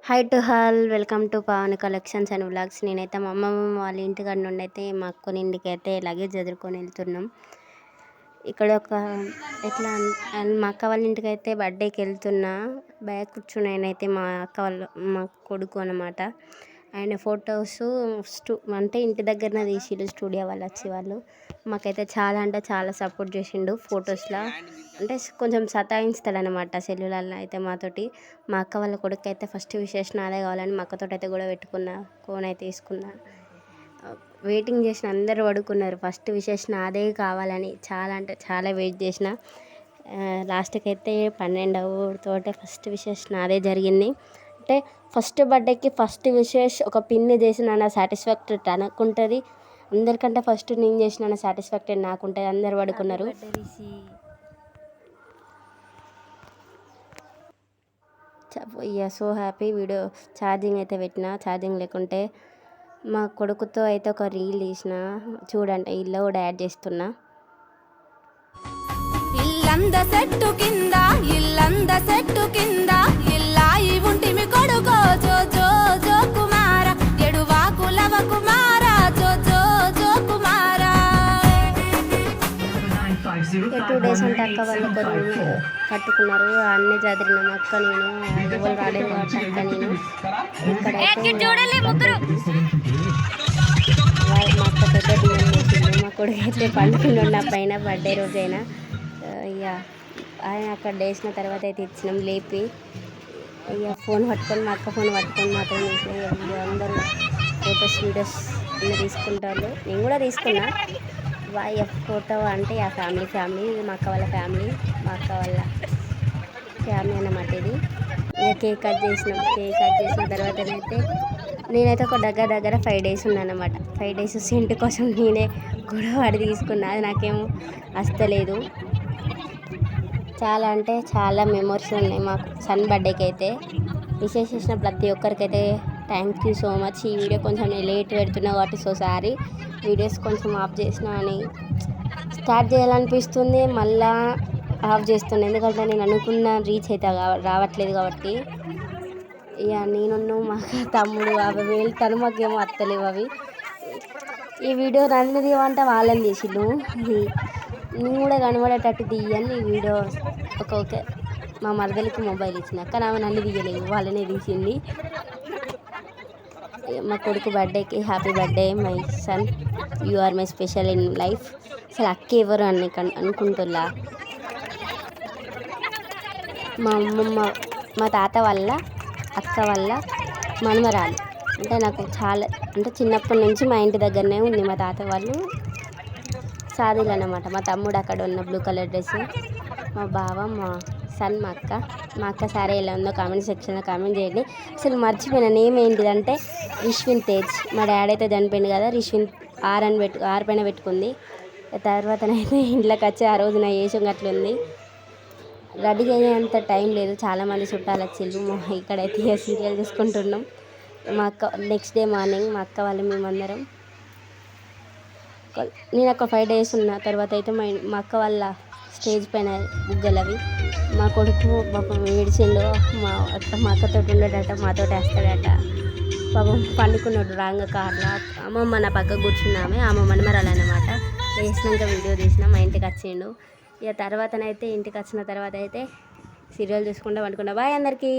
Hi to hall welcome to Pavani collections and vlogs. నేనైతే మా అమ్మమ్మ వాళ్ళ ఇంటికాడ నుండి అయితే మా అక్కని ఇంటికి అయితే లగేజ్ చదువుకొని వెళ్తున్నాం. ఇక్కడ ఒక ఎట్లా మా అక్క వాళ్ళ ఇంటికి అయితే బర్త్డేకి వెళ్తున్నా. బ్యాగ్ కూర్చుని నేనైతే మా కొడుకు అనమాట. ఆయన ఫొటోస్ అంటే ఇంటి దగ్గరనే తీసిళ్ళు, స్టూడియో వాళ్ళు వచ్చి వాళ్ళు మాకైతే చాలా అంటే చాలా సపోర్ట్ చేసిండు ఫొటోస్లో. అంటే కొంచెం సతాయిస్తాడనమాట సెల్లులలో అయితే మాతోటి. మా అక్క వాళ్ళ కొడుకు అయితే ఫస్ట్ విషెస్ నాదే కావాలని మా అక్కతో అయితే కూడా పెట్టుకున్నా, ఫోన్ అయితే తీసుకున్నా. వెయిటింగ్ చేసిన, అందరు పడుకున్నారు ఫస్ట్ విషెస్ నాదే కావాలని. చాలా అంటే చాలా వెయిట్ చేసిన. లాస్ట్కి అయితే 12 ఫస్ట్ విషెస్ నాదే జరిగింది. అంటే ఫస్ట్ బర్త్డేకి ఫస్ట్ విషెస్ ఒక పిన్ని చేసిన సాటిస్ఫాక్టరీ తనకుంటుంది, అందరికంటే ఫస్ట్ నేను చేసిన సాటిస్ఫాక్టరీ నాకుంటుంది. అందరు పడుకున్నారు. So happy. వీడియో ఛార్జింగ్ అయితే పెట్టిన, ఛార్జింగ్ లేకుంటే మా కొడుకుతో అయితే ఒక రీల్ తీసిన చూడండి, ఇల్లు కూడా యాడ్ చేస్తున్నా. ఇల్లంద సెట్టు కింద ఇల్లాయి ఉంటిమి కొడుకో జో జో జో కుమార ఎడువాకు లవ కుమార జో జో జో కుమార. 2 days అంటే అక్క వాళ్ళు కొన్ని కట్టుకున్నారు. అన్నీ చదివిన అక్క నేను ఎవరు రాలేదు కాబట్టి అక్క నేను ఇక్కడైతే మా అక్క పెద్ద బియ్యం చేసిండు. మా కొడుకు అయితే పండుకున్నాడు నా పైన బర్త్డే రోజైనా. ఇక ఆయన అక్కడ వేసిన తర్వాత అయితే ఇచ్చినాం లేపి. ఇక ఫోన్ పట్టుకొని మా అక్క ఫోన్ పట్టుకొని మాత్రం వీడియో అందరూ ఫొటోస్ వీడియోస్ అన్నీ తీసుకుంటారు. నేను కూడా తీసుకున్నా. ఫోటో అంటే ఆ ఫ్యామిలీ మా అక్క వాళ్ళ ఫ్యామిలీ, మా అక్క వాళ్ళ ఫ్యామిలీ అన్నమాట ఇది. ఇక కేక్ కట్ చేసిన తర్వాత నేనైతే ఒక దగ్గర 5 days ఉన్నానమాట. 5 days సెంట్ కోసం నేనే గొడవ వాడి తీసుకున్నా. అది నాకేమో వస్తలేదు. చాలా అంటే చాలా మెమోరీస్ ఉన్నాయి మాకు సన్ బర్త్డేకి అయితే. విషెస్ చేసిన ప్రతి ఒక్కరికైతే థ్యాంక్ యూ సో మచ్. ఈ వీడియో కొంచెం నేను లేట్ పెడుతున్నా కాబట్టి సో సారీ. వీడియోస్ కొంచెం ఆఫ్ చేసిన అని స్టార్ట్ చేయాలనిపిస్తుంది, మళ్ళా ఆఫ్ చేస్తున్నాను. ఎందుకంటే నేను అనుకున్న రీచ్ అయితే రావట్లేదు కాబట్టి. ఇక నేను మా తమ్ముడు అవి వెళ్తాను, మాకేమో అత్తలేవు అవి. ఈ వీడియో నన్ను తీయమంటే వాళ్ళని తీసిళ్ళు. నేను కూడా కనబడేటట్టు తీయని ఈ వీడియో ఓకే మా మరదలికి మొబైల్ ఇచ్చిన, కానీ ఆమె నన్ను తీయలేదు, వాళ్ళనే తీసింది. మా కొడుకు బర్త్డేకి happy birthday my son, you are my special in life. అసలు అక్క ఎవరు అని అనుకుంటున్నా. మా అమ్మమ్మ మా తాత వల్ల అక్క వల్ల మనమరాలు. అంటే నాకు చాలా అంటే చిన్నప్పటి నుంచి మా ఇంటి దగ్గరనే ఉంది మా తాత వాళ్ళు సాదీలు అన్నమాట. మా తమ్ముడు అక్కడ ఉన్న బ్లూ కలర్ డ్రెస్, మా బావ, మా సన్, మా అక్క సారీ ఎలా ఉందో కామెంట్ సెక్షన్లో కామెంట్ చేయండి. అసలు మర్చిపోయిన నేమ్ ఏంటిదంటే రిష్విన్ తేజ్. మా డాడీ అయితే చనిపోయింది కదా, రిష్విన్ ఆర్ పైన పెట్టుకుంది. తర్వాతనైతే ఇంట్లోకి వచ్చి ఆ రోజు నా వేషం అట్లుంది. రెడీ అయ్యేంత టైం లేదు, చాలామంది చుట్టాలు వచ్చిళ్ళు. ఇక్కడైతే సీరియల్ చూసుకుంటున్నాం. మా అక్క నెక్స్ట్ డే మార్నింగ్ మా అక్క వాళ్ళు మేమందరం నేను ఒక 5 days ఉన్న తర్వాత అయితే మా అక్క వాళ్ళ స్టేజ్ పైన బుగ్గలవి. మా కొడుకు పాపం ఏడిచిండు. మా అక్కతో ఉండడట, మాతో వేస్తాడట. పాపం పండుకున్నాడు రాంగ కార్లో. అమ్మమ్మ నా పక్క కూర్చున్నామే, ఆమె మనమరాలన్నమాట. వేసినాక వీడియో తీసిన మా ఇంటికి వచ్చిండు. ఇక తర్వాతనైతే ఇంటికి వచ్చిన తర్వాత అయితే సీరియల్ చూసుకుంటూ పండుకున్నా. బాయ్ అందరికీ.